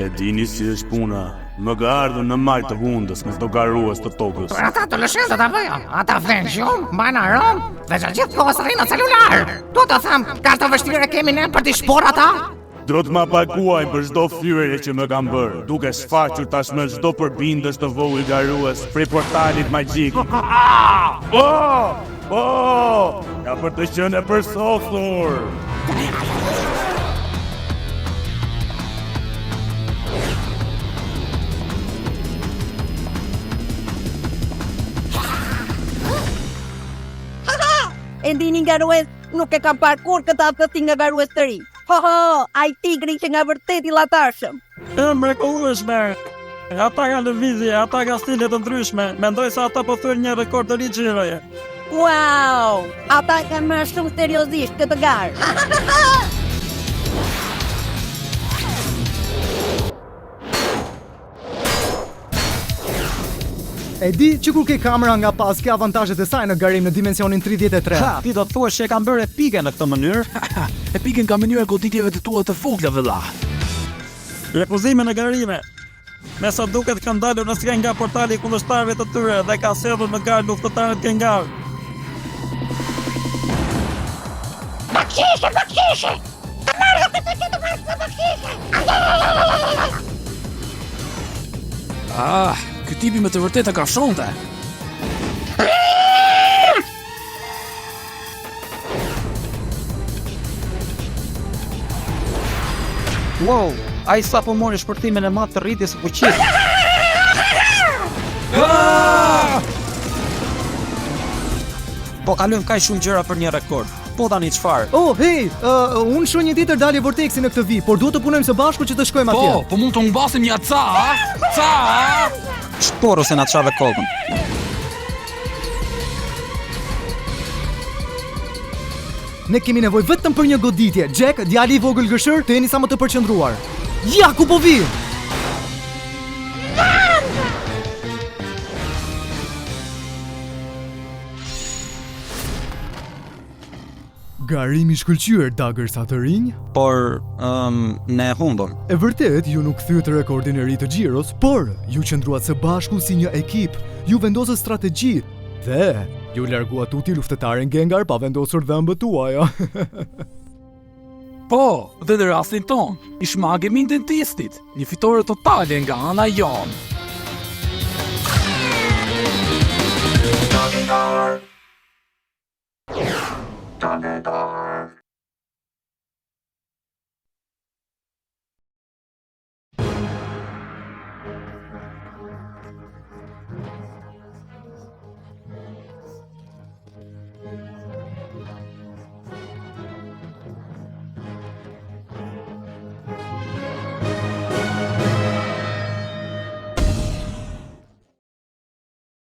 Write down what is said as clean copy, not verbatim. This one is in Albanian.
E dini si është puna. Më ka ardhur në majtë të hundës me çdo garues të tokës. Por ata adoleshentët apo jo? Ata flenë shumë, mbajnë aromë dhe gjatë gjithë kohës rrinë në celular. Do të them, ka të vështirë kemi ne për t'i shpor ata? Do të ma paguajnë për çdo fyerje që më kanë bërë, duke shfaqur tashmë çdo përbindës të vogël garues prej portalit magjik. Ka për të qenë e përsosur. E ndini garues, nuk e kam parë kur këtë aftësi nga garues të ri. Ai tigri që nga vërtet i llatarshëm. E mrekullueshme. Ata nga lëvizje, ata nga stile të ndryshme. Mendoj se ata po thyrë një rekord të ri xhiroje. Wow! Ata e kanë marrë shumë seriozisht këtë garë. E di që kur ke kamera nga pas ke avantazhet e saj në garim në dimensionin 33. Ti do të thuash që e kam bërë epike në këtë mënyrë? Epiken ka mënyrë goditjeve të tua të fogla vëlla. Refuzime në garime. Me sa duket kanë dalur në skaj nga portali i kundërshtarëve të tyre dhe ka sjellur në garë luftëtarët gengar. Bakshishe! Ky tipi me të vërtetë ka shonte. Wow, ai sapo mori shpërtimin e madh të rritjes së fuqisë. Po kalojmë kaq shumë gjëra për një rekord. Po tani çfarë? Oh, hey, unë shoh një tjetër dalje vorteksi në këtë vit, por duhet të punojmë së bashku që të shkojmë atje. Po mund të humbasim një ca, a? Shpor ose na çave kokën. Ne kemi nevojë vetëm për një goditje. Jack, djali i vogël gëshër, të jeni sa më të përqendruar. Ja, ku po vi? Garimi shkëlqyer dagërsa të rinj, Por, ne e humbëm. e vërtet ju nuk thyet rekordin e ri të Gjiros, por ju qëndruat së bashku si një ekip, ju vendosët strategji dhe ju larguat tuti luftëtaren Gengar pa vendosur dhëmbët tuaja. Po, dhe në rastin ton, i shmagemi dentistit, një fitore totale nga ana jonë. Donador.